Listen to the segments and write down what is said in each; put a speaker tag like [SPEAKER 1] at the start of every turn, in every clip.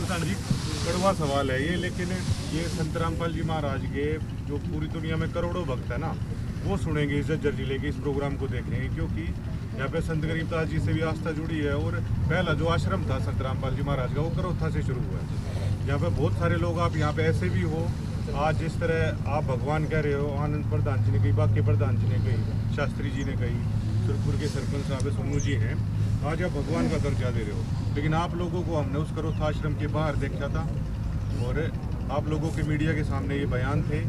[SPEAKER 1] प्रधान जी, कड़वा सवाल है ये, लेकिन ये संत रामपाल जी महाराज के जो पूरी दुनिया में करोड़ों भक्त है ना, वो सुनेंगे इज्जत जिले के इस प्रोग्राम को देखेंगे, क्योंकि यहाँ पे संत गरीबदास जी से भी आस्था जुड़ी है। और पहला जो आश्रम था संत रामपाल जी महाराज का, वो करोथा से शुरू हुआ है। यहाँ पे बहुत सारे लोग, आप यहाँ पे ऐसे भी हो, आज जिस तरह आप भगवान कह रहे हो, आनंद प्रधान जी ने कही, बाकी प्रधान जी ने कही, शास्त्री जी ने कही, सुरपुर के सरपंच साहब सोनू जी हैं, आज आप भगवान का दर्जा दे रहे हो। लेकिन आप लोगों को हमने उस करोथा आश्रम के बाहर देखा था, और आप लोगों के मीडिया के सामने ये बयान थे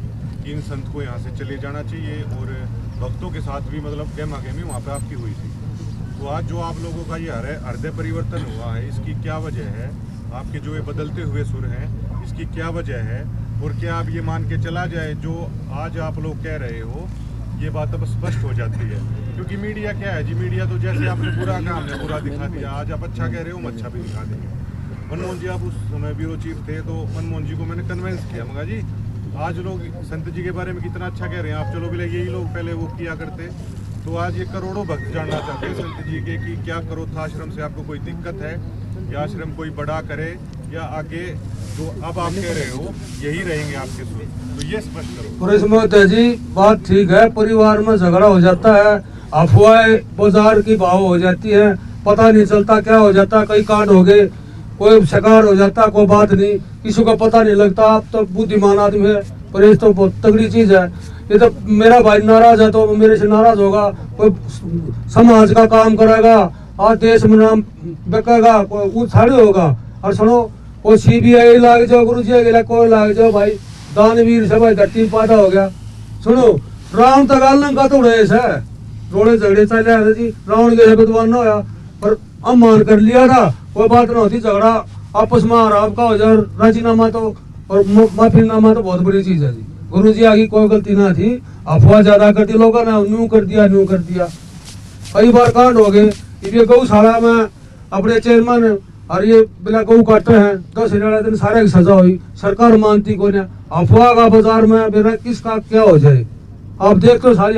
[SPEAKER 1] कि इन संत को यहाँ से चले जाना चाहिए, और भक्तों के साथ भी मतलब गहमा गहमी वहाँ पे आपकी हुई थी। तो आज जो आप लोगों का ये हृदय परिवर्तन हुआ है, इसकी क्या वजह है? आपके जो ये बदलते हुए सुर हैं, इसकी क्या वजह है? और क्या आप ये मान के चला जाए जो आज आप लोग कह रहे हो, ये बात अब स्पष्ट हो जाती है? क्योंकि मीडिया क्या है जी, मीडिया तो जैसे आपने बुरा कहा हमने बुरा दिखा दिया, आज आप अच्छा कह रहे हो हम अच्छा भी दिखा देंगे। मनमोहन जी आप उस समय ब्यूरो चीफ थे, तो मनमोहन जी को मैंने कन्विंस किया, मगर जी आज लोग संत जी के बारे में कितना अच्छा कह रहे हैं, आप चलो बोले यही लोग पहले वो किया करते। तो आज ये करोड़ों भक्त जानना चाहते हैं संत जी के कि क्या करोथा आश्रम से आपको कोई दिक्कत है, या आश्रम कोई बड़ा करे, या आगे जो अब आप कह रहे हो यही रहेंगे आपके सुर? तो ये स्पष्ट करो।
[SPEAKER 2] पुलिस मोहते जी बात ठीक है, परिवार में झगड़ा हो जाता है, अफवाहें बाजार की भाव हो जाती है, पता नहीं चलता क्या हो जाता, कई कांड हो गए, कोई शिकार हो जाता, कोई बात नहीं, किसी को पता नहीं लगता। आप तो बुद्धिमान आदमी है, पर ये तो बहुत तगड़ी चीज है। ये तो मेरा भाई नाराज है तो मेरे से नाराज होगा, कोई समाज का काम करेगा, आज देश में नाम बेकेगा, कोई साड़े होगा। और सुनो, कोई CBI लाग जाओ, गुरु जी अगला कोई लाग जाओ, भाई दानवीर से भाई धरती पैदा हो गया। सुनो, रावण तक आलन का तो रेस है, रोड़े झगड़े चल रहे थे जी, रावण के विद्वान न होया, पर अब मान कर लिया था, कोई बात ना होती, झगड़ा आपस में आराम का हो जाए, राजीनामा तो और माफीनामा तो बहुत बड़ी चीज है जी। गुरु जी आगे कोई गलती ना थी, अफवाह ज्यादा कर दी लोगों ने, न्यू कर दिया। कई बार कांड हो गए। ये गौशाला में अपने चेयरमैन और ये बिना गऊ काटते हैं, 10 दिन सारे की सजा हुई, सरकार मानती को नहीं। अफवाह का बाजार में बिना किसका क्या हो जाए, आप देखते हो सारी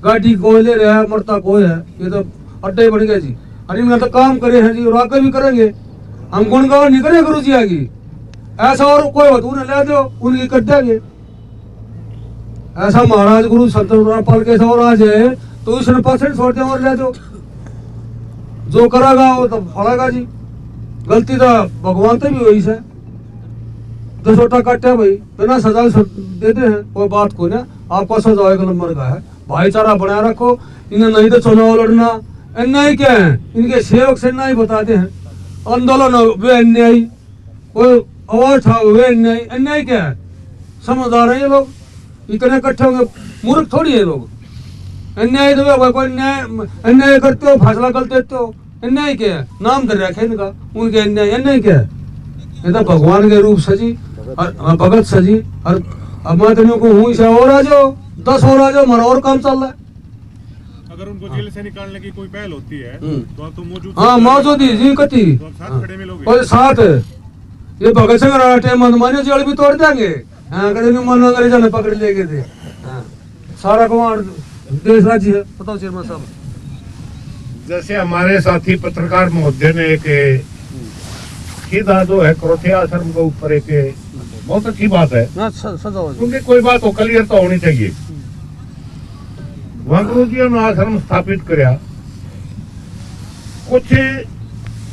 [SPEAKER 2] गाड़ी कोई ले रहा है, मरता कोई है, ये तो अड्डे बन गए जी। और इनका तो काम करे हैं जी, और आगे भी करेंगे, हम गुणगान नहीं करें गुरु जी आगे। ऐसा और कोई हो तो ले दो, उनकी कर देंगे। ऐसा महाराज गुरु संत रामपाल के और आ जाए तो इसने परसेंट छोड़ दे और ले दो, जो करेगा वो तो फड़ेगा जी। गलती तो भगवान तो भी वही से 10 वोटा काटे भाई, बिना सजा देते हैं, कोई बात को ना, आपका सजा एक नंबर का है। भाईचारा बनाए रखो, इन्हें नहीं तो चुनाव लड़ना अन्याय क्या है, इनके सेवक से नहीं बताते हैं, आंदोलन वे अन्याय, कोई आवाज था वे अन्याय, अन्याय क्या है? समझदार है ये लोग, इतने इकट्ठे होंगे, मूर्ख थोड़ी है लोग। अन्याय तो कोई अन्याय करते हो, फैसला कर देते हो, अन्याय क्या है? नाम धर रखे इनका, उनके अन्याय क्या है? ये तो भगवान के रूप सजी और भगत सजी। और अब मैं तेरे को हूँ इसे और आ जाओ, 10 और आ जाओ, हमारा और काम चल रहा है।
[SPEAKER 1] अगर उनको जेल से निकालने की कोई पहल होती है तो आप तो मौजूद?
[SPEAKER 2] हाँ मौजूदी जी कती,
[SPEAKER 1] तो आप साथ खड़े मिलोगे?
[SPEAKER 2] और साथ ये भगत सिंह राठे मनमानी जेल भी तोड़ देंगे। हाँ कभी नहीं मन अंग्रेजों ने पकड़ ले गए थे। हाँ सारा कमांड देश राज्य है, बताओ चेयरमैन साहब।
[SPEAKER 3] जैसे हमारे साथी पत्रकार महोदय ने एक सीधा जो है करोथिया आश्रम के ऊपर एक बहुत अच्छी बात है, क्योंकि कोई बात हो क्लियर तो होनी चाहिए। वहां गुरु जी ने आश्रम स्थापित कराया। कुछ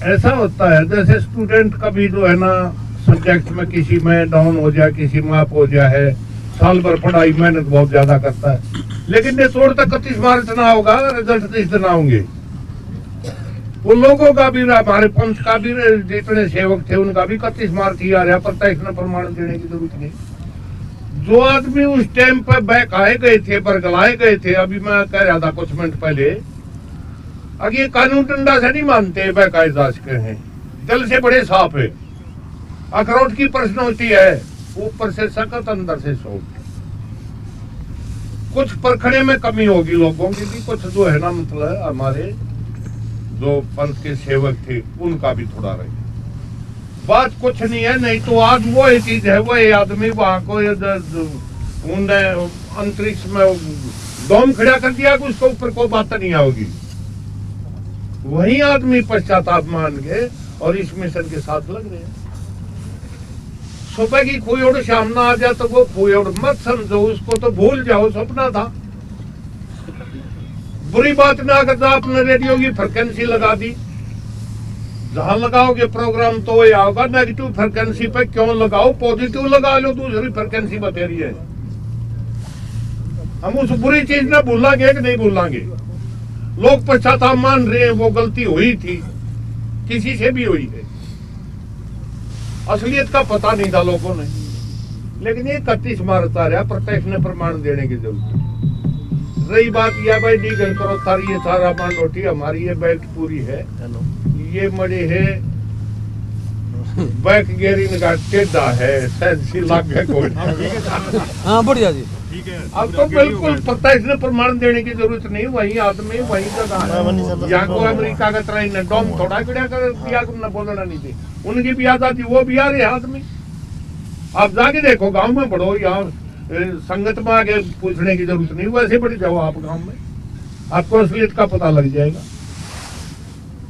[SPEAKER 3] ऐसा होता है जैसे स्टूडेंट का भी जो है ना, सब्जेक्ट में किसी में डाउन हो जाए, किसी में अप हो जाए, साल भर पढ़ाई मेहनत बहुत ज्यादा करता है, लेकिन ये तोड़ तक 31 मार्च ना होगा, रिजल्ट इस दिन आऊंगे। उन लोगों का भी, हमारे पंच का भी, जितने सेवक थे उनका भी 31 मार्च ही आ रहा, प्रत्यक्ष में प्रमाण देने की जरूरत नहीं। जो आदमी उस टाइम पर बहकाए गए थे, बरगलाए गए थे, अभी मैं कह रहा था कुछ मिनट पहले, अब ये कानून डंडा से नहीं मानते, बहकाए दास के हैं, दिल से बड़े साफ है। अखरोट की प्रश्न होती है, ऊपर से सख्त अंदर से सॉफ्ट। कुछ परखने में कमी होगी लोगों की भी, कुछ जो है ना, मतलब हमारे जो पंथ के सेवक थे उनका भी थोड़ा रहे। बात कुछ नहीं है, नहीं तो आज वो एक चीज है, वो आदमी वहां को अंतरिक्ष में डोम खड़ा कर दिया कि उसके ऊपर कोई बात नहीं होगी। वही आदमी पश्चाताप मान के और इस मिशन के साथ लग रहे हैं। सुबह की खोयोड़ शाम ना आ जाए तो वो खोयोड़ मत समझो, उसको तो भूल जाओ, सपना था। बुरी बात ना करता, आपने रेडियो की फ्रिक्वेंसी लगा दी, जहां लगाओगे प्रोग्राम तो वही आओगा। नेगेटिव फ्रिक्वेंसी पे क्यों लगाओ, पॉजिटिव लगा लो, दूसरी फ्रिक्वेंसी बतेरी है। हम उस बुरी चीज ने भूलांगे कि नहीं भूलांगे। लोग पश्चाताप मान रहे हैं, वो गलती हुई थी, किसी से भी हुई है, असलियत का पता नहीं था लोगों ने। लेकिन ये 31 मार्च आ रहा, प्रत्यक्ष ने प्रमाण देने की जरूरत है। रही बात यह भाई डीगल करो तारी, ये सारा मान रोटी हमारी, ये बेल्ट पूरी है, ये मड़े है बैक गियरिंग का टेढ़ा है, सेंसी लाग है कोई।
[SPEAKER 4] हाँ बढ़िया जी,
[SPEAKER 1] ठीक है।
[SPEAKER 3] अब तो बिल्कुल प्रत्यक्ष ने प्रमाण देने की जरूरत नहीं, वही आदमी वही जगह है। यहाँ को अमेरिका का तरह ने डॉम थोड़ा किया कर दिया, तुमने बोलना नहीं थी, उनकी भी आजादी, वो भी आ रहे आदमी। आप जाके देखो गांव में पढ़ो, यहाँ संगत में आगे पूछने की जरूरत नहीं, वैसे बढ़ जाओ आप गांव में, आपको असलियत का पता लग जाएगा।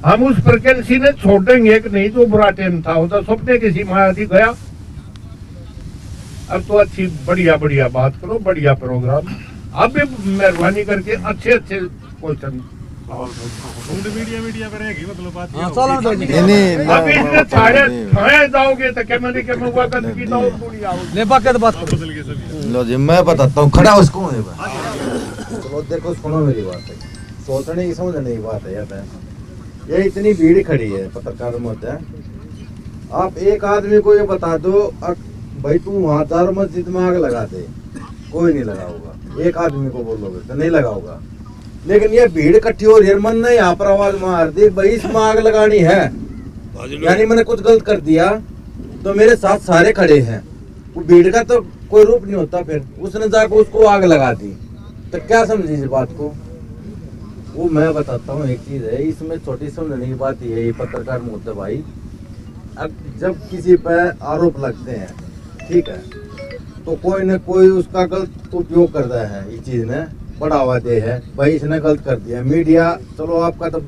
[SPEAKER 3] हम उस फ्रिक्वेंसी ने छोड़ेंगे कि नहीं, जो बुरा टाइम था उधर सपने किसी माया थी गया। अब तो अच्छी बढ़िया बढ़िया बात करो, बढ़िया प्रोग्राम। अब भी मेहरबानी करके अच्छे अच्छे क्वेश्चन।
[SPEAKER 1] मीडिया पे रहेगी मतलब बात।
[SPEAKER 4] हाँ चलो ना जी।
[SPEAKER 3] अभी इसने छाया जाओगे तो कैमरे के मुँह का की तो थोड़ी आओगे।
[SPEAKER 4] ले बात बात करो।
[SPEAKER 1] बदल गए सभी।
[SPEAKER 5] लो जी, मैं बताता हूँ, खड़ा उसको है।
[SPEAKER 6] चलो देखो, सुनो मेरी बात है, सोचने की समझने की बात है यार। ये इतनी भीड़ खड़ी है पत्रकार में होता है, आप एक आदमी को ये बता दो भाई तू वहां 4 मस्जिद में आग लगा दे, कोई नहीं लगाऊगा। एक आदमी को बोलोगे तो नहीं लगाऊगा। लेकिन ये भीड़ इकट्ठी हो रही है, मन ने यहाँ पर आवाज मार दी भाई इसमें आग लगानी है, यानी मैंने कुछ गलत कर दिया तो मेरे साथ सारे खड़े हैं। वो भीड़ का तो कोई रूप नहीं होता। फिर उसने जाकर उसको आग लगा दी तो क्या समझी इस बात को? वो मैं बताता हूँ, एक चीज है इसमें छोटी समझने की बात ये है, पत्रकार मुद्दा भाई, अब जब किसी पर आरोप लगते हैं, ठीक है, तो कोई न कोई उसका गलत उपयोग करता है, इस चीज ने बढ़ावा दे है, भाई इसने गलत कर दिया। मीडिया चलो आपका तो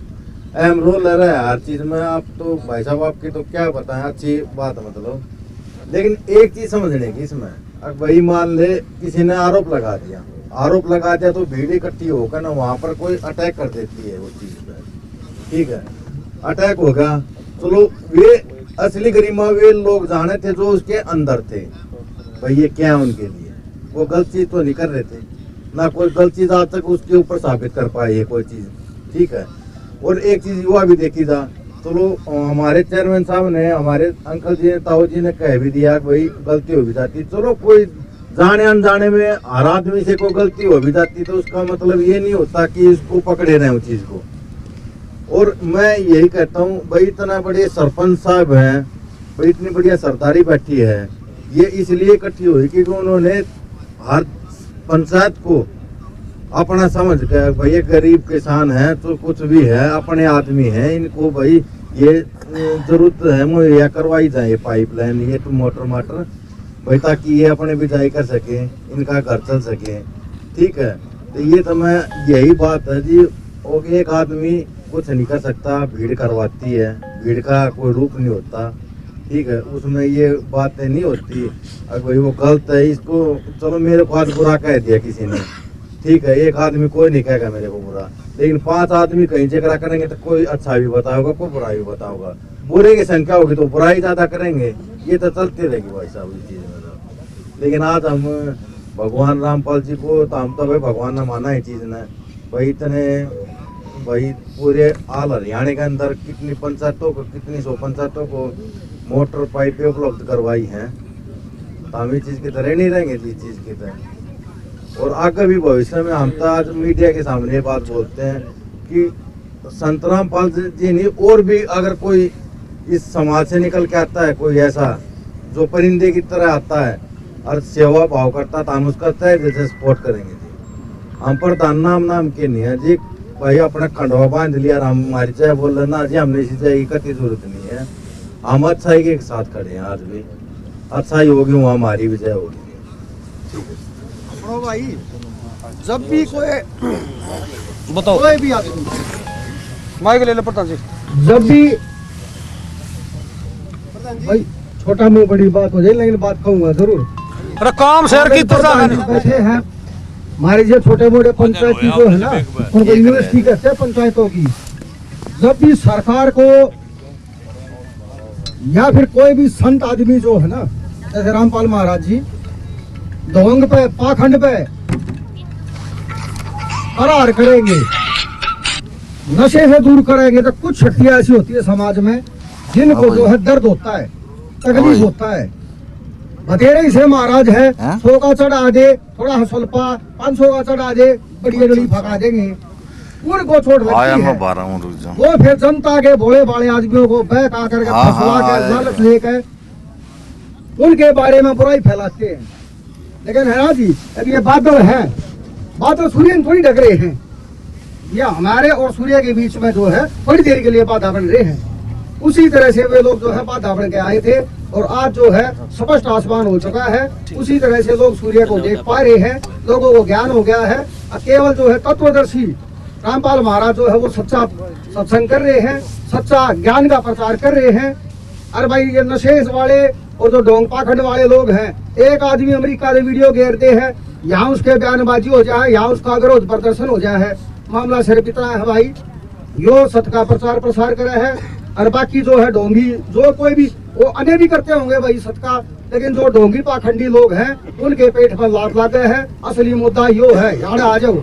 [SPEAKER 6] अहम रोल रहा है हर चीज में, आप तो भाई साहब आपकी तो क्या बताएं, अच्छी बात है मतलब। लेकिन एक चीज समझने की इसमें, अब भाई मान ले किसी ने आरोप लगा दिया तो भीड़ इकट्ठी होकर ना वहां पर कोई अटैक कर देती है वो चीज पे, ठीक है, अटैक होगा। चलो वे असली गरिमा वे लोग जाने थे जो उसके अंदर थे, भाई ये क्या है उनके लिए, वो गलत चीज तो नहीं कर रहे थे ना, कोई गलत चीज आज तक उसके ऊपर साबित कर पाई है कोई चीज, ठीक है। और एक चीज युवा भी देखी था, चलो हमारे चेयरमैन साहब ने, हमारे अंकल जी ने, ताऊ जी ने कह भी दिया भाई गलती हो भी जाती, चलो कोई जाने अनजाने में हर आदमी से कोई गलती हो भी जाती तो उसका मतलब ये नहीं होता कि इसको पकड़े रहे उस चीज को। और मैं यही कहता हूँ भाई इतना बड़े सरपंच साहब हैं, भाई इतनी बढ़िया सरदारी बैठी है, ये इसलिए इकट्ठी हुई क्योंकि उन्होंने हर पंचायत को अपना समझ कर, भाई ये गरीब किसान है तो कुछ भी है, अपने आदमी है, इनको भाई ये जरूरत है मुहैया करवाई जाए, पाइपलाइन, ये तो मोटर माटर भाई, ताकि ये अपने बिजाई कर सके, इनका घर चल सके, ठीक है। तो ये तो मैं यही बात है जी, और एक आदमी कुछ नहीं कर सकता, भीड़ करवाती है, भीड़ का कोई रूप नहीं होता, ठीक है, उसमें ये बातें नहीं होती। अगर भाई वो गलत है, इसको चलो मेरे को आज बुरा कह दिया किसी ने, ठीक है, एक आदमी कोई नहीं कहेगा मेरे को बुरा, लेकिन 5 आदमी कहीं झगड़ा करेंगे तो कोई अच्छा भी बताओगा, कोई बुरा भी बताओगा। बुरे की संख्या होगी तो बुराई ज्यादा करेंगे, ये तो चलती रहेगी भाई साहब इस चीज में। लेकिन आज हम भगवान रामपाल जी को तो हम तो भाई भगवान ने माना है चीज ने, भाई इतने भाई पूरे आल हरियाणा के अंदर कितनी पंचायतों को, कितनी 100 पंचायतों को मोटर पाइपें उपलब्ध करवाई हैं, तो हम इस चीज की तरह नहीं रहेंगे इस चीज की तरह। और आगे भी भविष्य में हम तो आज मीडिया के सामने ये बात बोलते हैं कि संत रामपाल जी नहीं, और भी अगर कोई इस समाज से निकल के आता है कोई ऐसा जो परिंदे की तरह आता है और सेवा भाव करता, तो हम उसका तय जैसे सपोर्ट करेंगे जी। हम प्रधान नाम के नहीं है जी, भाई अपना खंडवा बांध लिया और हम हमारी चाय बोल रहे ना जी, हमने इसी चाय की कति जरूरत नहीं है, हम अच्छाई के साथ खड़े हैं, आज भी अच्छाई होगी वहाँ हमारी विजय होगी।
[SPEAKER 7] भाई जब भी कोई
[SPEAKER 4] बताओ,
[SPEAKER 7] कोई भी आदमी,
[SPEAKER 4] माइक ले लो प्रधान जी,
[SPEAKER 7] जब भी भाई छोटा मुंह बड़ी बात हो जाए, लेकिन बात कहूंगा जरूर।
[SPEAKER 4] अरे काम शेर की
[SPEAKER 7] प्रधान जी बैठे हैं, हमारे जो छोटे मोटे पंचायती जो है ना, उनको यूनिवर्सिटी कहते हैं पंचायतों की। जब भी सरकार को या फिर कोई भी संत आदमी जो है ना, जैसे रामपाल महाराज जी ढोंग पे पाखंड पे करार करेंगे, नशे से दूर करेंगे, तो कुछ शक्तियां ऐसी होती है समाज में जिनको जो है दर्द होता है, तकलीफ होता है। बतेरे से महाराज है, 100 का चढ़ा दे, थोड़ा हंसलपा 500 का चढ़ा दे, बड़ी गली भगा देंगे, उनको छोड़ लगती है। वो फिर जनता के भोले भाले आदमियों को बैक आकर के फंसवा के लालच लेकर उनके बारे में बुराई फैलाते हैं। लेकिन है ना जी, अब ये बादल है, बादल सूर्य थोड़ी ढक रहे हैं, ये हमारे और सूर्य के बीच में जो है थोड़ी देर के लिए बाधा बन रहे हैं। उसी तरह से वे लोग जो है बाधा बन के आए थे और आज जो है स्पष्ट आसमान हो चुका है। उसी तरह से लोग सूर्य को देख पा रहे हैं, लोगों को ज्ञान हो गया है। केवल जो है तत्वदर्शी रामपाल महाराज जो है वो सच्चा सत्संग कर रहे हैं, सच्चा ज्ञान का प्रचार कर रहे हैं। अरे भाई ये नशे वाले और जो ढोंग पाखंड वाले लोग हैं, एक आदमी अमेरिका से वीडियो घेरते हैं, यहाँ उसके बयानबाजी हो जाए, यहाँ उसका विरोध प्रदर्शन हो जाए, मामला सिर्फ इतना है भाई, यो सत्य का प्रचार प्रसार करे है। और बाकी जो है ढोंगी जो कोई भी वो अन्य भी करते होंगे भाई सत्य का, लेकिन जो ढोंगी पाखंडी लोग हैं उनके पेट पर लात लाते हैं। असली मुद्दा यो है, यहाँ आ जाओ।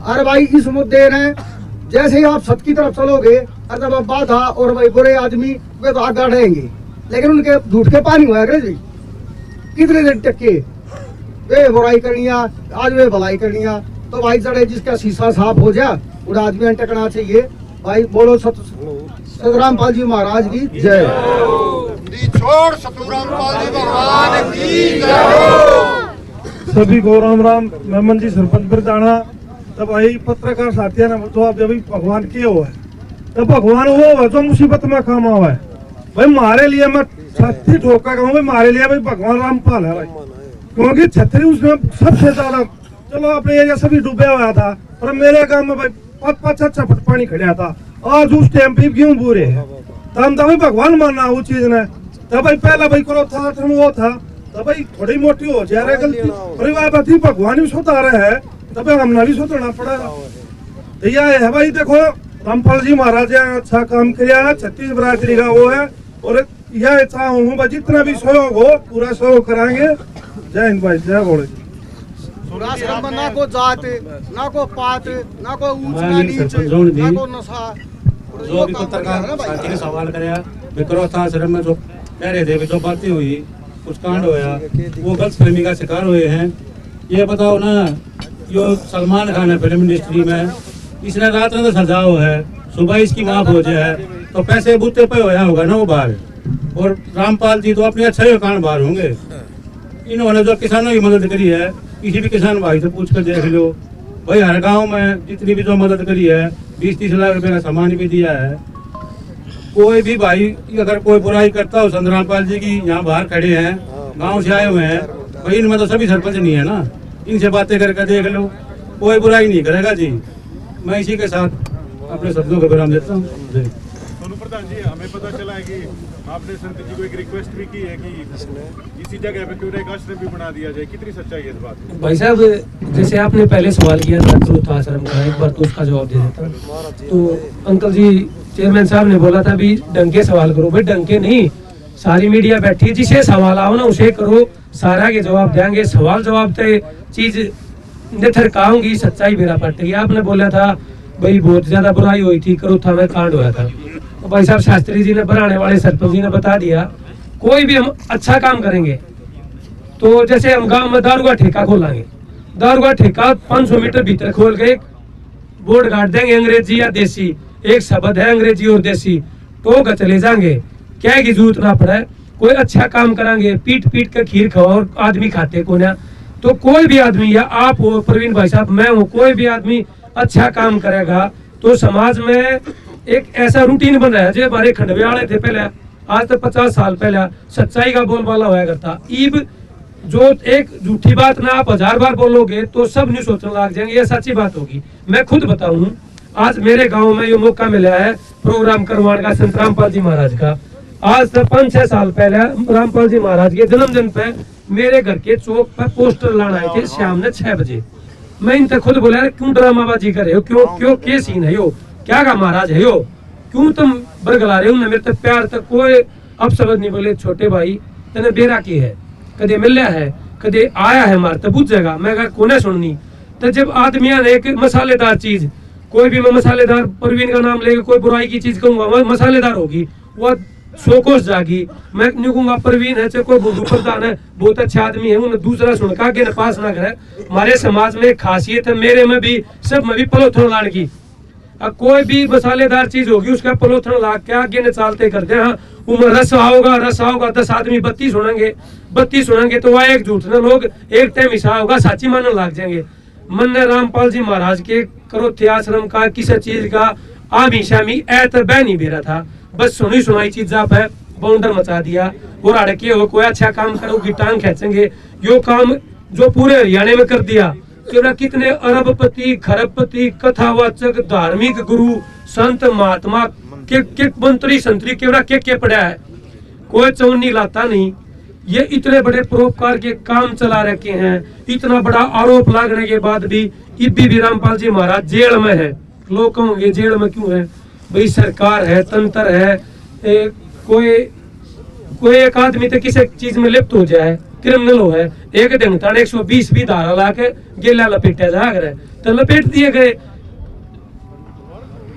[SPEAKER 7] अरे भाई इस मुद्दे ने जैसे ही आप सत्य की तरफ चलोगे, अरे जब बाधा और भाई बुरे आदमी वे तो आगे रहेंगे, लेकिन उनके झूठ के पानी हुआ जी, कितने दिन टक्के वे बुराई करनिया, आज वे भलाई करनिया। तो भाई चढ़े जिसका शीशा साफ हो जाए उड़ा आदमी टकना चाहिए। भाई बोलो सतरामपाल जी महाराज की जय।
[SPEAKER 3] छोड़ सतरामपाल जी भगवान की जय।
[SPEAKER 8] सभी को राम राम। मैं मंजी सरपंच बिरदाना। तब भाई पत्रकार साथिया ने तो आप जब भगवान के हो है, तब भगवान वो है जो मुसीबत में काम हुआ है। भाई हमारे लिए मैं छत्ती ठोक कर कहूँ, भाई लिए भाई भगवान रामपाल है भाई, क्योंकि छतरी उसने सबसे ज्यादा, चलो अपने एरिया सभी डूबा हुआ था, पर मेरे गांव में भाई 5-6 फुट पानी खड़ा था। आज उस टाइम पे क्यों बुरे है, तब भाई भगवान मानना वो चीज ने। तब भाई पहला भाई करो था वो था, तब भाई थोड़ी मोटी हो जाए गलती, परिवार थी भगवान भी सोता रहे है, तब हमने भी सोचना पड़ा। तो यह है भाई, देखो रामपाल जी महाराज अच्छा काम किया, 36 बरादरी का वो है, और यह चाहूँ भाई जितना भी सहयोग हो पूरा सहयोग कराएंगे। जय हिंद भाई, जय बोले।
[SPEAKER 7] ना को जात, ना को पात, ना को ऊंच ना नीच, ना को नशा।
[SPEAKER 2] जो भी पत्रकार साथी ने सवाल कराया, विक्रो था आश्रम में जो कह रहे थे, जो बातें हुई, कुछ कांड होया, वो गलतफहमी का शिकार हुए हैं। ये बताओ ना, यो सलमान खान है फिल्म इंडस्ट्री में, इसने रात में तो सजाओ है, सुबह इसकी माफ हो जाए तो पैसे बूते पे होया होगा ना वो बाहर। और रामपाल जी तो अपने अच्छे कांड बाहर होंगे। इन्होंने जो किसानों की मदद करी है, किसी भी किसान भाई से पूछ कर देख लो भाई, हर गांव में जितनी भी जो मदद करी है, 20-30 लाख रुपए का सामान भी दिया है। कोई भी भाई अगर कोई बुराई करता हो, रामपाल जी की यहाँ बाहर खड़े हैं, गांव से आए हुए हैं भाई, इनमें तो सभी सरपंच नहीं है ना, इनसे बातें करके देख लो, कोई बुराई नहीं करेगा जी। मैं इसी के साथ अपने शब्दों को विराम देता हूँ।
[SPEAKER 1] सोनू प्रधान जी, हमें पता चला है कि आपने संत जी को एक रिक्वेस्ट भी की है कि इसी जगह पे क्यों एक आश्रम भी बना दिया जाए, कितनी सच्चाई है इस बात में?
[SPEAKER 2] भाई साहब, जैसे आपने पहले सवाल किया था तो आश्रम का, एक बार तो उसका जवाब दे देता। तो अंकल जी चेयरमैन साहब ने बोला था भी ढंग के सवाल करो, भाई ढंग के नहीं, सारी मीडिया बैठी, जिसे सवाल आओ ना उसे करो, सारा के जवाब देंगे। सवाल जवाब तो चीज निथर काऊंगी, सच्चाई मेरा पटेगी। आपने बोला था भाई बहुत ज्यादा बुराई हुई थी, करोथा में कांड हुआ था, तो भाई साहब शास्त्री जी ने, बनाने वाले सरपंच जी ने बता दिया, कोई भी हम अच्छा काम करेंगे तो जैसे हम गांव में दारू का ठेका खोलेंगे, दारू का ठेका 500 मीटर भीतर खोल के बोर्ड गाड़ देंगे, अंग्रेजी या देसी, एक शब्द है अंग्रेजी और देसी, तो चले जाएंगे, क्या की जरूरत ना पड़े। कोई अच्छा काम करेंगे, पीट पीट कर खीर खाओ और आदमी खाते को ना, तो कोई भी आदमी, या आप हो प्रवीण भाई साहब, मैं हूँ, कोई भी आदमी अच्छा काम करेगा तो समाज में एक ऐसा रूटीन बन रहा है। जो हमारे खंडवे वाले थे पहले, आज तक 50 साल पहले सच्चाई का बोलबाला हुआ करता, ईब जो एक झूठी बात ना आप 1000 बार बोलोगे तो सब नहीं सोचने लग जाएंगे ये सच्ची बात होगी। मैं खुद बताऊं, आज मेरे गांव में ये मौका मिला है प्रोग्राम करवाने का संत रामपाल जी महाराज का, आज से 5-6 साल पहले रामपाल जी महाराज के जन्मदिन पे मेरे घर के चौक पे पोस्टर लाने आए थे शाम ने 6 बजे। मैं इनसे खुद बोला क्यों ड्रामाबाजी कर रहे हो, क्यों क्यों के सीन है यो, क्या का महाराज है यो, क्यों तुम बरगला रहे हो। मेरे तक प्यार तक कोई अपशब्द नहीं बोले। छोटे भाई तेने बेरा की है, कदे मिलया है, कदे आया है मार तो पूछेगा। मैं कहा कोने सुननी। तो जब आदमी ने एक मसालेदार चीज, कोई भी मैं मसालेदार परवीन का नाम लेके कोई बुराई की चीज कहूंगा वह मसालेदार होगी, वो 100 कोस जागी। मैं नहीं कहूंगा परवीन है चाहे कोई बुद्धू प्रधान है बहुत अच्छा आदमी है, उन्हें दूसरा सुन का के पास ना करे। हमारे समाज में एक खासियत है, मेरे में भी सब में भी पलोथन लान की। अब कोई भी मसालेदार चीज होगी उसका पलोथन ला के आगे न चालते करते हैं। उम्र रस आओगा 10 आदमी 32 सुनेंगे तो वह एक झूठ न लोग एक टाइम हिस्सा होगा साची मानने लग जाएंगे। मन ने रामपाल जी महाराज के करोथी आश्रम का किसी चीज का आमी शामी ऐतर बह नहीं बेरा था, बस सुनी सुनाई चीज आप है बाउंडर मचा दिया। और अड़के हो कोई अच्छा काम करो की टांग खींचेंगे। यो काम जो पूरे हरियाणा में कर दिया, कितने अरबपति खरबपति कथावाचक धार्मिक गुरु संत महात्मा के मंत्री संतरी के पड़ा है, कोई चौनी लाता नहीं। ये इतने बड़े परोपकार के काम चला रखे हैं, इतना बड़ा आरोप लगने के बाद भी इब्बी भी रामपाल जी महाराज जेल में है। लोग कहोगे जेल में क्यों है, भाई सरकार है, तंत्र है, कोई एक आदमी तो किसी चीज में लिप्त हो जाए, क्रिमिनल हो है, एक दिन 120 भी धारा ला के गेला लपेटा जा रहे तो लपेट दिए गए।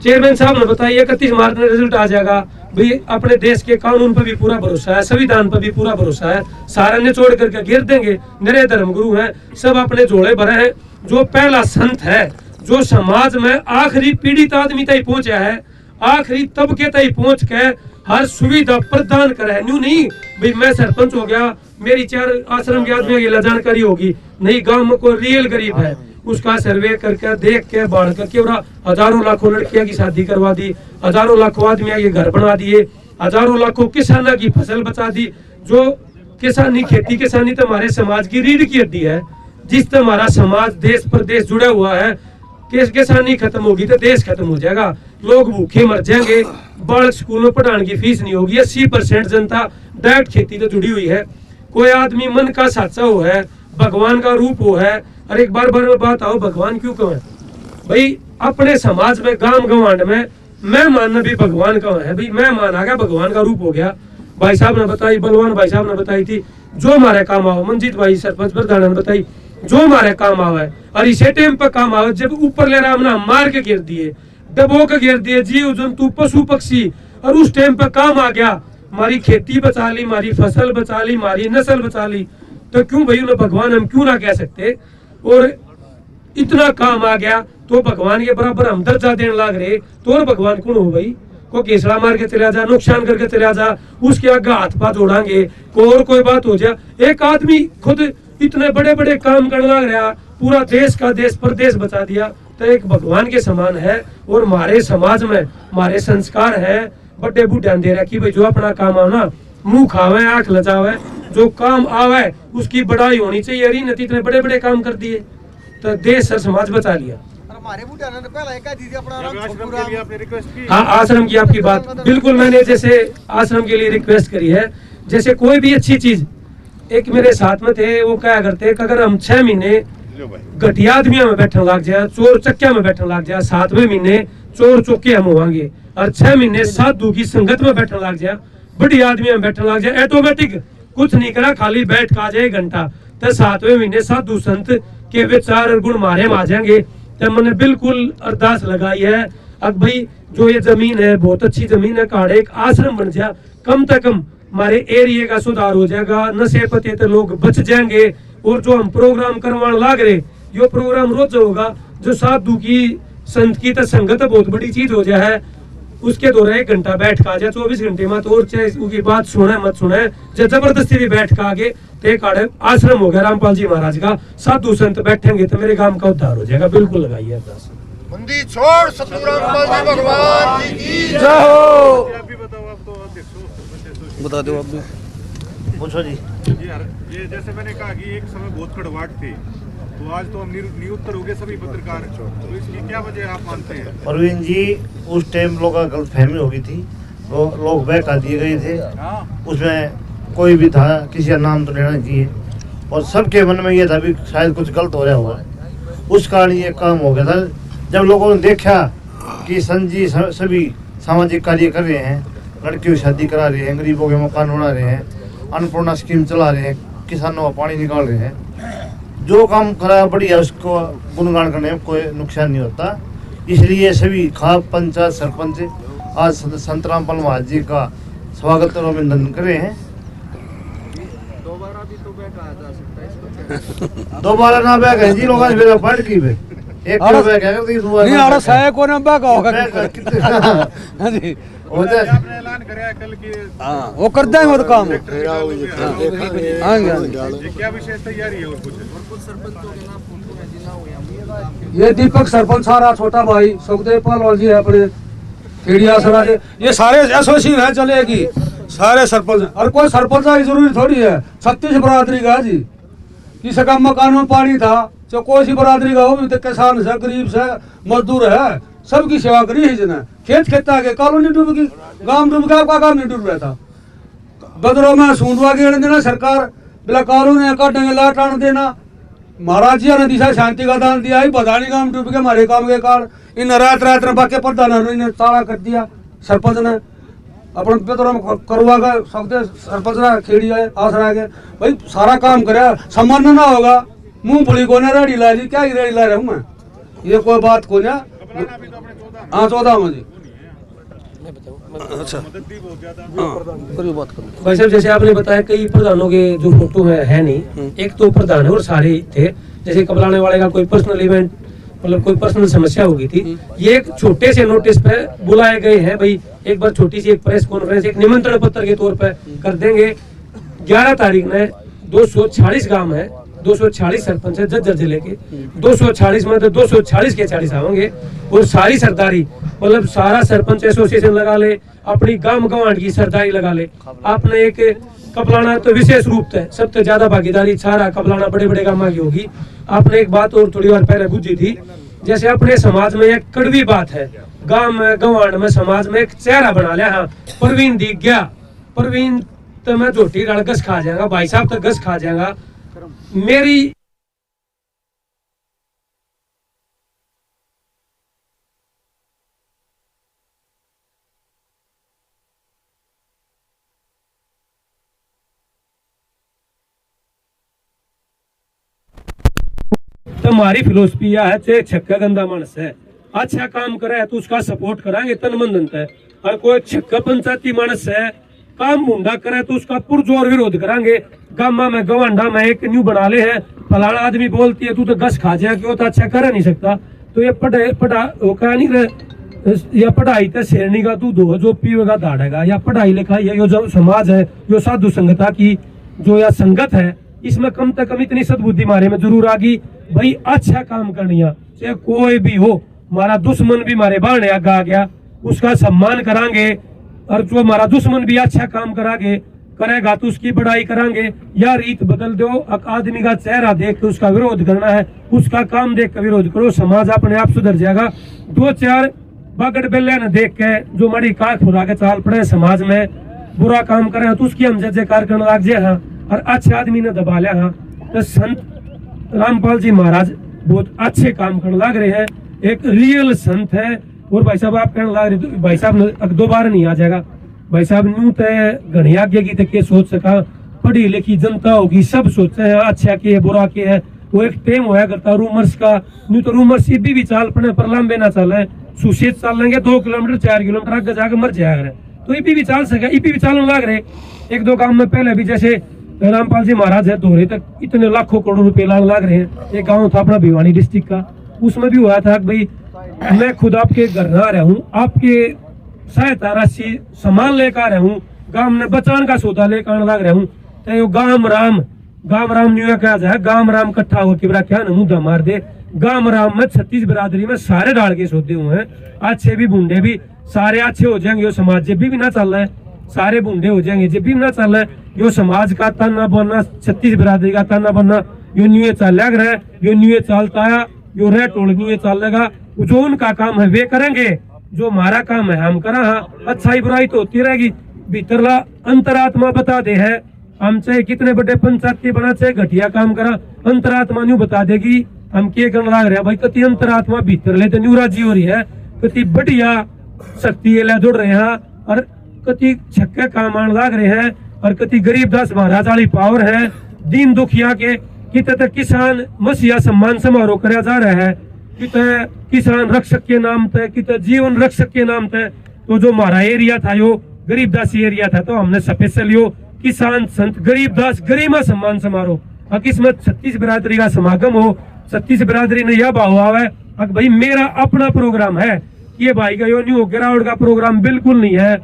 [SPEAKER 2] चेयरमैन साहब ने बताया 31 मार्च में रिजल्ट आ जाएगा। भाई अपने देश के कानून पर भी पूरा भरोसा है, संविधान पर भी पूरा भरोसा है, सारा ने छोड़ करके गिर देंगे। मेरे धर्मगुरु हैं, सब अपने जोड़े भरे हैं। जो पहला संत है जो समाज में आखिरी पीड़ित आदमी तक पहुंचा है, आखिरी तबके तक पहुंच के हर सुविधा प्रदान करे। न्यू नहीं भाई मैं सरपंच हो गया, मेरी 4 आश्रम के आदमी की जानकारी होगी नहीं, गांव में कोई रियल गरीब है उसका सर्वे करके देख के बाढ़ करके हजारों लाखों लड़कियां की शादी करवा दी, हजारों लाखों आदमियों के घर बना दिए, हजारों लाखों किसानों की फसल बचा दी। जो किसानी खेती किसानी तो हमारे समाज की रीढ़ की हड्डी है, जिससे हमारा समाज देश प्रदेश जुड़ा हुआ है। किसानी खत्म होगी तो देश खत्म हो जाएगा, लोग भूखे मर जाएंगे, बालक स्कूल में पढ़ाने की फीस नहीं होगी। 80% जनता डायरेक्ट खेती तो जुड़ी हुई है। कोई आदमी मन का साचा हो है, भगवान का रूप हो है। और एक बार बात आओ भगवान क्यों कहें भाई, अपने समाज में गांव गवांड में मैं मानना भी भगवान का है। भाई मैं माना गया भगवान का रूप हो गया। भाई साहब ने बताई, बलवान भाई साहब ने बताई थी जो हमारे काम आओ, मंजीत भाई सरपंच प्रधान ने बताई जो हमारे काम आवे। और इसे टाइम पर काम आवे जब ऊपर ले रहा हमने मार के गिर दिए, डबो के गिर दिए जीव जंतु पशु पक्षी, और उस टाइम पर काम आ गया, हमारी खेती बचा ली, हमारी फसल बचा ली, हमारी नस्ल बचा ली। तो क्यों भाई उन्हें भगवान हम क्यों ना कह सकते। और इतना काम आ गया तो भगवान के बराबर हम दर्जा देने लग रहे तो और भगवान कौन हो भाई। को केसड़ा मार के चला जा, नुकसान करके चला जा, उसके आगे हाथ पाथ जोड़ांगे, कोई बात हो जाए। एक आदमी खुद इतने बड़े बड़े काम करने लग रहा, पूरा देश का देश प्रदेश बचा दिया, तो एक भगवान के समान है। और हमारे समाज में हमारे संस्कार है, बड़े बूढ़ा दे रहा कि भाई जो अपना काम आओ ना मुंह खावे आंख लचावे, जो काम आवे उसकी बड़ाई होनी चाहिए। अरे नती इतने बड़े बड़े काम कर दिए तो देश और समाज बचा लिया। हाँ आश्रम की आपकी बात बिल्कुल, मैंने जैसे आश्रम के लिए रिक्वेस्ट करी है, जैसे कोई भी अच्छी चीज, एक मेरे साथ में थे वो क्या करते कि अगर हम 6 महीने घटिया आदमियों में बैठने लग जाए, चोर चक्किया में बैठने लग जाए, 7वें महीने चोर चौके हम होंगे, और 6 महीने साधु की संगत में बैठने लग जाए, बड़ी आदमी में बैठने लग जाए, ऑटोमेटिक कुछ नहीं करा खाली बैठ का जाए घंटा, तो 7वें महीने साधु संत के विचार और गुण मारे में आ जाएंगे। तो मैंने बिल्कुल अरदास लगाई है अब भाई जो ये जमीन है बहुत अच्छी जमीन है, काड़े एक आश्रम बन जाए, कम से कम हमारे एरिया का सुधार हो जाएगा, नशे पते तो लोग बच जाएंगे। और जो हम प्रोग्राम करवाने लाग रहे, यो प्रोग्राम रोज होगा, जो साधु की संत की तो संगत बहुत बड़ी चीज हो जाए, उसके दौरान 1 घंटा बैठ का जाए 24 घंटे में, तो और चाहे उसकी बात सुने मत सुने, जब जबरदस्ती भी बैठ का आगे ते काड़े आश्रम हो गया रामपाल जी महाराज का, साधु संत बैठेंगे तो मेरे गांव का उद्धार हो जाएगा। बिल्कुल लगाइए अरदास।
[SPEAKER 9] मंदिर छोड़ सतगुरु रामपाल जी भगवान जी की
[SPEAKER 4] जय हो।
[SPEAKER 1] आप भी बताओ, आप तो देखो
[SPEAKER 4] बता दो आप भी, पूछो जी।
[SPEAKER 1] यार ये जैसे मैंने कहा कि एक समय बहुत कड़वाहट थी, तो आज तो हम निरुत्तर हो गए सभी पत्रकार, तो इसकी क्या वजह आप मानते हैं?
[SPEAKER 10] परवीन जी उस टाइम लोगों का गलतफहमी हो गई थी,
[SPEAKER 4] लोग बहका दिए गए थे, उसमें कोई भी था, किसी का नाम तो लेना नहीं चाहिए, और सबके मन में ये था भी शायद कुछ गलत हो रहा हुआ है। उस कारण ये काम हो गया था। जब लोगों ने देखा कि संजी सभी सामाजिक कार्य कर रहे हैं, लड़कियों की शादी करा रहे हैं, गरीबों के मकान बना रहे हैं, अन्नपूर्णा स्कीम चला रहे हैं, किसानों का पानी निकाल रहे हैं, जो काम करा बढ़िया, उसको गुणगान करने में कोई नुकसान नहीं होता। इसलिए सभी खाप पंचायत सरपंच आज संत रामपाल महाराज जी का स्वागत और अभिनंदन करे हैं। दोबारा ना बैग है जी, लोगों ने फिर बढ़ की बे एक बैग है
[SPEAKER 2] नहीं आड़ा सहाय को ना बैग होगा हां जी
[SPEAKER 1] आपने ऐलान कराया कल की।
[SPEAKER 2] हां वो कर देंगे वो काम।
[SPEAKER 1] ये क्या विशेष तैयारी है और कुछ
[SPEAKER 2] ये दीपक सरपंच सारा छोटा भाई सुखदेव पालवाल जी है अपने खेड़िया सरा के, ये सारे एसोसिएशन है चलेगी सारे सरपंच, और कोई सरपंच की जरूरी थोड़ी है। 36 बरादरी का जी, किसी का मकान में पानी था, जो कोई सी बरादरी का हो भी तो किसान से गरीब से मजदूर है, सबकी सेवा करी है जिन्हें। खेत खेता के कॉलोनी डूब गई, गांव डूब गया, आपका गांव नहीं डूब रहा था। बदरों में सूंदवा गेड़ देना सरकार, बिला कॉलोनी काटेंगे लाट आन देना। महाराज जी ने दिशा शांति का दान दिया, बधानी गांव डूब के हमारे काम के कारण इन रात रात में बाकी प्रधान ने ताड़ा कर दिया। सरपंच ने अपन पेतरों में करवा का सकते सरपंच ने खेड़ी आए आसरा के भाई सारा काम करे, सम्मान ना होगा मूंगफली को ना रेडी ला ली, क्या ही रेडी ला रहा हूँ मैं, ये कोई बात को ना। हाँ 14 में जी। अच्छा
[SPEAKER 10] भाई साहब जैसे आपने बताया कई प्रधानों के जो फोटो है नहीं, एक तो प्रधान है और सारे थे। जैसे कबलाने वाले का कोई पर्सनल इवेंट मतलब कोई पर्सनल समस्या हो गई थी, ये एक छोटे से नोटिस पे बुलाए गए हैं भाई, एक बार छोटी सी एक प्रेस कॉन्फ्रेंस एक निमंत्रण पत्र के तौर पे कर देंगे। 11 तारीख में 246 गांव है, 246 सरपंच है झज्जर जिले के, 246 में तो 246 के 40 आवेंगे, और सारी सरदारी मतलब सारा सरपंच एसोसिएशन लगा ले, अपनी गांव गवांड की सरदारी लगा ले। आपने एक कपलाना तो विशेष रूप से सबसे ज्यादा भागीदारी सारा कपलाना बड़े बड़े गांव की होगी। आपने एक बात और थोड़ी बार पहले पूछी थी, जैसे अपने समाज में एक कड़वी बात है, गांव में गवांड में समाज में एक चेहरा बना लिया। हाँ प्रवीण दिख गया, प्रवीण तो मैं झोटी डाल गस खा जाएगा, भाई साहब तो गस खा जाएगा। मेरी तो हमारी फिलोसफी यह है, चाहे छक्का गंदा मानस है, अच्छा काम करे तो उसका सपोर्ट कराएंगे तन मन धन है, और कोई छक्का पंचायती मानस है काम मुंडा करे तो उसका पुरजोर विरोध कराएंगे। गामा में गवांडा में एक न्यू बना ले है, फलाना आदमी बोलती है तू तो गस खा जाए, क्यों तो अच्छा कर नहीं सकता। तो ये या पढ़ाई तो शेरनी का दूध हो जो पीवेगा दाड़ेगा, या पढ़ाई लिखाई है, यो जो समाज है, यो साधु संगता की जो या संगत है, इसमें कम से कम इतनी सद्बुद्धि मारे में जरूर आ गई भाई अच्छा काम करनिया, चाहे कोई भी हो, हमारा दुश्मन भी मारे बाढ़ आ गया उसका सम्मान करांगे, और जो हमारा दुश्मन भी अच्छा काम करेगा तो उसकी बड़ाई करांगे। या रीत बदल दो, आदमी का चेहरा देख के उसका विरोध करना है, उसका काम देख कर विरोध करो, समाज अपने आप सुधर जाएगा। 2-4 बागड़ बेले न देख के जो मड़ी काख फुरा के चाल पड़े समाज में बुरा काम करे तो उसकी हम जय जयकार करने लग जाए। हाँ और अच्छे आदमी ने दबा लिया। हाँ तो संत रामपाल जी महाराज बहुत अच्छे काम करने लग रहे हैं, एक रियल संत है। और भाई साहब आप कहने लग रहे तो भाई साहब ने दोबारा नहीं आ जाएगा, भाई साहब न्यू तय घनी आगे की तक के सोच सका, पढ़ी लिखी जनता होगी सब सोचते हैं अच्छा के है बुरा के है। वो एक टेम होया करता रूमर्स का, न्यू तो रूमर्स इब्बी भी चाल पड़े पर लंबे ना चले, सुशीत चाल लेंगे 2 किलोमीटर 4 किलोमीटर आगे जाकर मर जाएगा, तो इब्बी भी चाल सके, इब्बी भी चालने लग रहे। 1-2 काम में पहले भी जैसे रामपाल जी महाराज है दोहरे तक इतने लाखों करोड़ रुपए लाने लग रहे हैं। एक गाँव था अपना भिवानी डिस्ट्रिक्ट का, उसमें भी हुआ था भाई मैं खुद आपके घर ना रहा हूँ, आपके सहायता राशि सामान लेकर आ रहा हूँ, गांव में बचान का सौदा लेकर आने लग रहा हूँ। तो गांव राम न्यू कहा जाए, गांव राम इकट्ठा होकर क्या मुद्दा मार दे। गांव राम में 36 बिरादरी में सारे डाल के सौदे हुए हैं, अच्छे भी बूढ़े भी सारे अच्छे हो जाएंगे। यो समाज जब भी ना चल रहा है सारे बूढ़े हो जाएंगे, जब भी ना चल रहा है यो समाज का ताना बनना, 36 बिरादरी का ताना बनना, यो न्यू चल लग रहा है, यो न्यू चलता है, यो रह टोल न्यू चलेगा। जो उनका काम है वे करेंगे, जो हमारा काम है हम करा, हाँ अच्छाई बुराई तो होती रहेगी, भीतरला अंतरात्मा बता दे है। हम चाहे कितने बड़े पंचायती बना, चाहे घटिया काम करा, अंतरात्मा न्यू बता देगी हम क्या करने लग रहे हैं भाई। कति अंतरात्मा भीतर ले न्यू राजी हो रही है, कति बढ़िया शक्ति ले जुड़ रहे हैं, और कति छक्के काम आने लग रहे हैं, और कति गरीबदास महाराज वाली पावर है। दीन दुखिया के कितने किसान मसीहा सम्मान समारोह कराया जा रहा है, कितने किसान रक्षक के नाम पे, कितने जीवन रक्षक के नाम पे। तो जो हमारा एरिया था यो गरीबदास एरिया था, तो हमने स्पेशल यो किसान संत गरीबदास गरिमा सम्मान समारोह, इसमें 36 बिरादरी का समागम हो। 36 बिरादरी ने यह भाव आवे भाई मेरा अपना प्रोग्राम है, ये भाई का यो न्यू गिरावट का प्रोग्राम बिल्कुल नहीं है,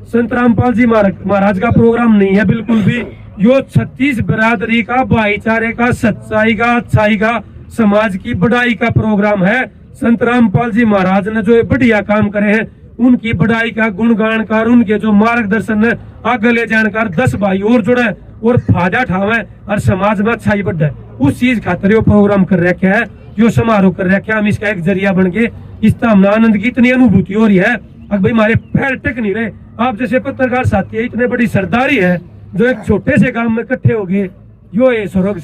[SPEAKER 10] संत रामपाल जी महाराज का प्रोग्राम नहीं है बिल्कुल भी। यो 36 बिरादरी का भाईचारे का, सच्चाई का, अच्छाई का, समाज की बढ़ाई का प्रोग्राम है। संत रामपाल जी महाराज ने जो बढ़िया काम करे हैं, उनकी बढ़ाई का, गुणगान का, उनके जो मार्गदर्शन है आगे ले जानकार 10 भाई और जुड़े और फायदा ठावे और समाज में अच्छाई बढ़े, उस चीज खातिर यो प्रोग्राम कर रखे है, जो समारोह कर रखे है। हम इसका एक जरिया बन के इस हमने आनंद की इतनी अनुभूति हो रही है, अब भाई हमारे पैर टिक नहीं रहे। आप जैसे पत्रकार साथी है, इतने बड़ी सरदारी है जो एक छोटे से गांव में इकट्ठे हो गए, यो ये स्वर्ग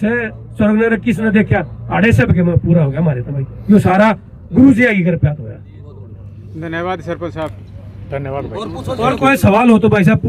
[SPEAKER 10] ने किसने देखा आड़े सब के में पूरा हो गया हमारे, तो भाई यो सारा गुरु जी की कृपा तो है।
[SPEAKER 1] धन्यवाद सरपंच साहब, धन्यवाद भाई।
[SPEAKER 10] और कोई सवाल हो तो भाई साहब